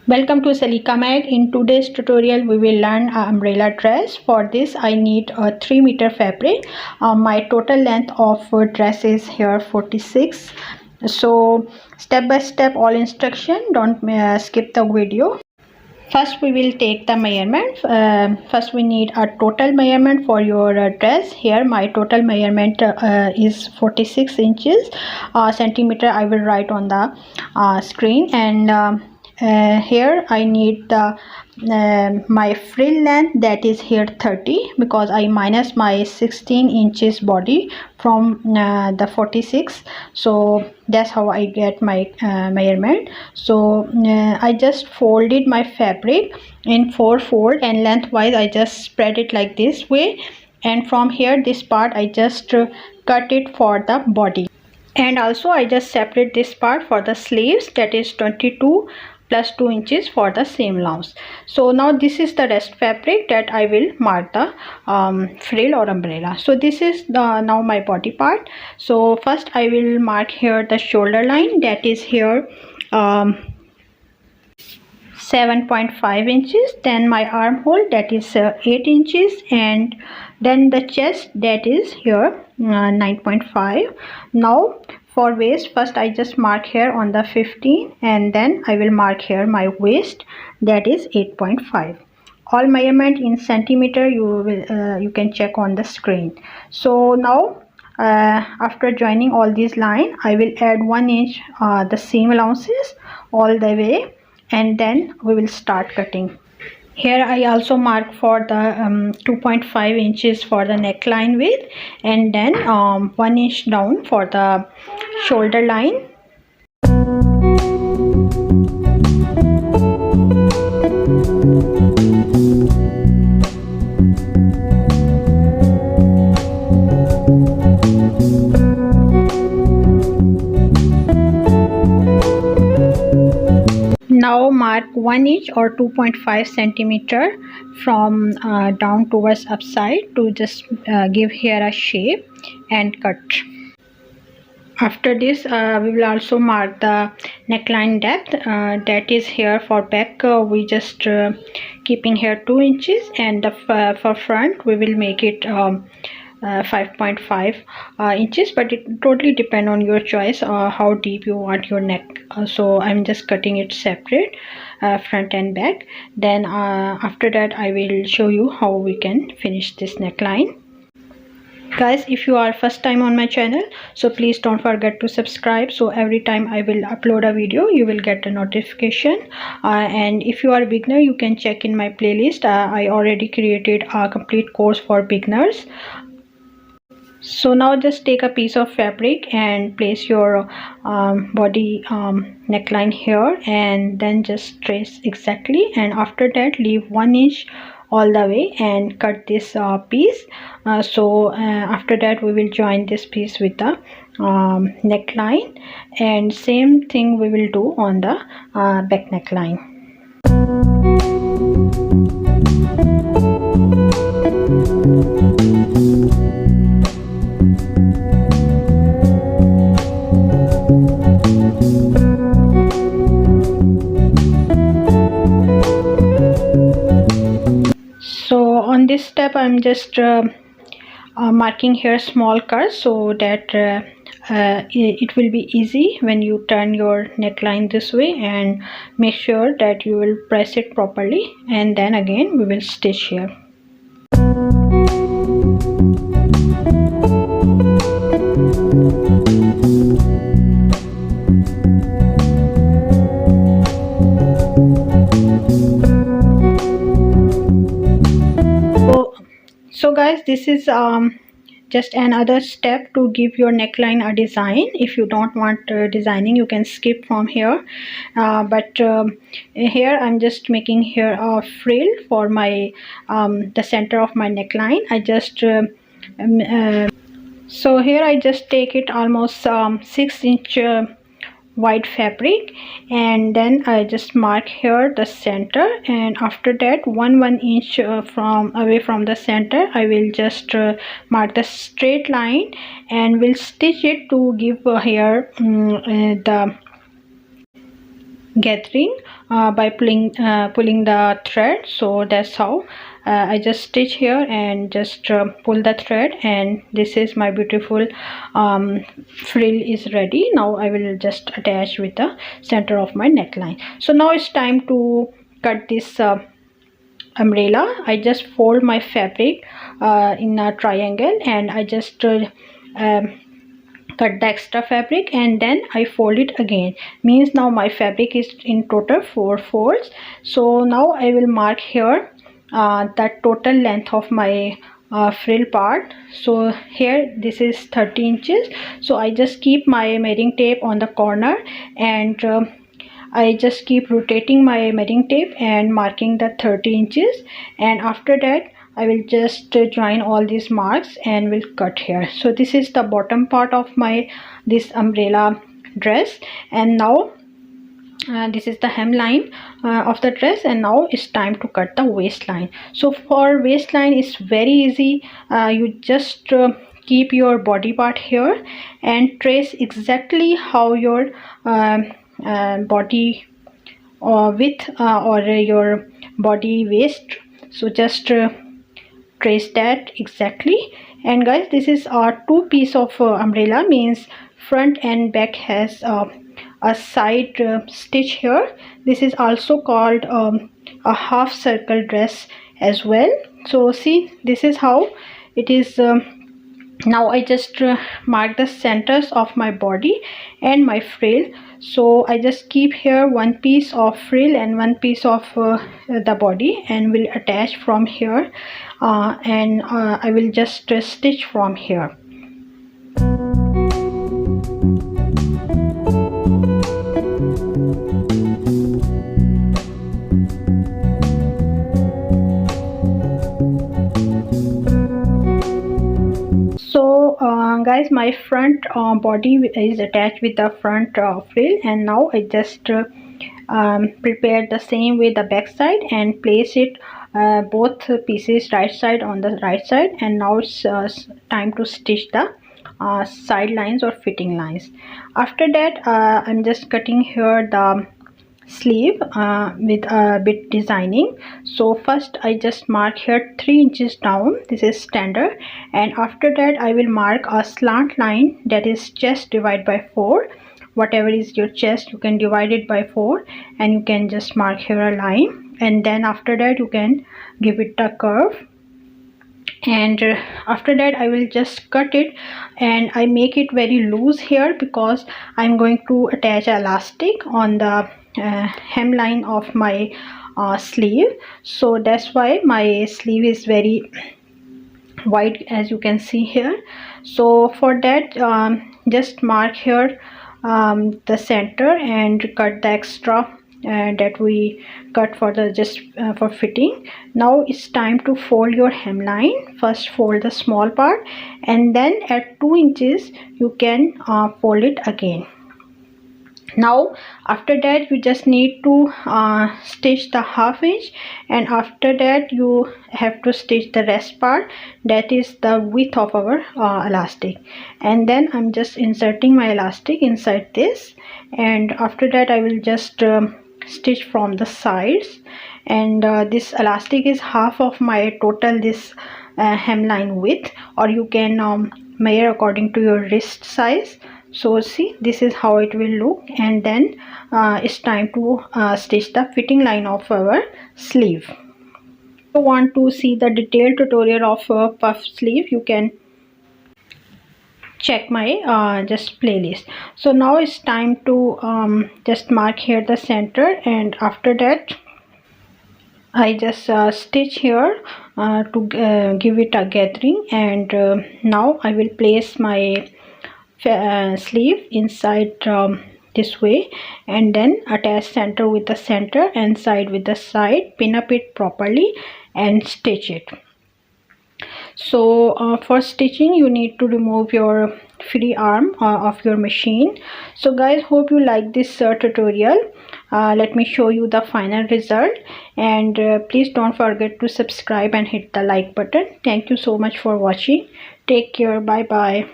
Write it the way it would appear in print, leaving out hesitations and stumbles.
Welcome to Salika Mag. In today's tutorial we will learn an umbrella dress. For this I need a 3 meter fabric. My total length of dress is here 46. So step by step all instruction, don't skip the video. First we will take the measurement. First we need a total measurement for your dress. Here my total measurement is 46 inches. Centimeter I will write on the screen, and here I need the my frill length, that is here 30, because I minus my 16 inches body from the 46. So that's how I get my measurement. So I just folded my fabric in 4 fold, and lengthwise I just spread it like this way, and from here this part I just cut it for the body. And also I just separate this part for the sleeves, that is 22 plus 2 inches for the seam allowance. So now this is the rest fabric that I will mark the frill or umbrella. So this is now my body part. So first I will mark here the shoulder line, that is here 7.5 inches, then my armhole, that is 8 inches, and then the chest, that is here 9.5. Now for waist, first I just mark here on the 15, and then I will mark here my waist, that is 8.5. All measurement in centimeter you can check on the screen. So now after joining all these line, I will add 1 inch the seam allowances all the way, and then we will start cutting. Here I also mark for the 2.5 inches for the neckline width, and then 1 inch down for the shoulder line. Now mark 1 inch or 2.5 centimeter from down towards upside to just give here a shape and cut. After this we will also mark the neckline depth, that is here for back we just keeping here 2 inches, and for front we will make it 5.5 inches, but it totally depend on your choice how deep you want your neck. So I'm just cutting it separate, front and back. Then after that I will show you how we can finish this neckline. Guys, if you are first time on my channel, so please don't forget to subscribe, so every time I will upload a video you will get a notification. And if you are a beginner, you can check in my playlist. I already created a complete course for beginners. So now just take a piece of fabric and place your body neckline here, and then just trace exactly, and after that leave 1 inch all the way and cut this piece. After that we will join this piece with the neckline, and same thing we will do on the back neckline. So on this step I'm just marking here small curves, so that it will be easy when you turn your neckline this way, and make sure that you will press it properly, and then again we will stitch here. So guys, this is just another step to give your neckline a design. If you don't want designing, you can skip from here, but here I'm just making here a frill for my the center of my neckline. I just so here I just take it almost 6 inch white fabric, and then I just mark here the center, and after that 1 inch from away from the center I will just mark the straight line, and will stitch it to give here the gathering by pulling the thread. So that's how I just stitch here and just pull the thread, and this is my beautiful frill is ready. Now I will just attach with the center of my neckline. So now it's time to cut this umbrella. I just fold my fabric in a triangle, and I just um, cut the extra fabric, and then I fold it again. Means now my fabric is in total 4 folds. So now I will mark here the total length of my frill part. So here this is 30 inches. So I just keep my measuring tape on the corner, and I just keep rotating my measuring tape and marking the 30 inches, and after that I will just join all these marks and will cut here. So this is the bottom part of my this umbrella dress, and now this is the hemline of the dress, and now it's time to cut the waistline. So for waistline it's very easy. You just keep your body part here and trace exactly how your body width or your body waist. So just trace that exactly. And guys, this is our two piece of umbrella, means front and back has a side stitch here. This is also called a half circle dress as well. So see, this is how it is. Now I just mark the centers of my body and my frill. So I just keep here one piece of frill and one piece of the body, and will attach from here, and I will just stitch from here. Guys, my front body is attached with the front frill, and now I just prepare the same way the back side and place it both pieces right side on the right side, and now it's time to stitch the side lines or fitting lines. After that I'm just cutting here the sleeve with a bit designing. So first I just mark here 3 inches down, this is standard, and after that I will mark a slant line, that is chest divided by 4. Whatever is your chest, you can divide it by 4, and you can just mark here a line, and then after that you can give it a curve. And after that I will just cut it, and I make it very loose here because I'm going to attach elastic on the hemline of my sleeve. So that's why my sleeve is very wide, as you can see here. So for that just mark here the center and cut the extra that we cut for the just for fitting. Now it's time to fold your hemline. First fold the small part, and then at 2 inches you can fold it again. Now after that you just need to stitch the half inch, and after that you have to stitch the rest part, that is the width of our elastic. And then I'm just inserting my elastic inside this, and after that I will just stitch from the sides, and this elastic is half of my total this hemline width, or you can measure according to your wrist size. So see, this is how it will look, and then it's time to stitch the fitting line of our sleeve. If you want to see the detailed tutorial of puff sleeve, you can check my just playlist. So now it's time to just mark here the center, and after that I just stitch here to give it a gathering, and now I will place my sleeve inside this way, and then attach center with the center and side with the side, pin up it properly and stitch it. So for stitching you need to remove your free arm of your machine. So guys, hope you like this tutorial. Let me show you the final result, and please don't forget to subscribe and hit the like button. Thank you so much for watching. Take care. Bye bye.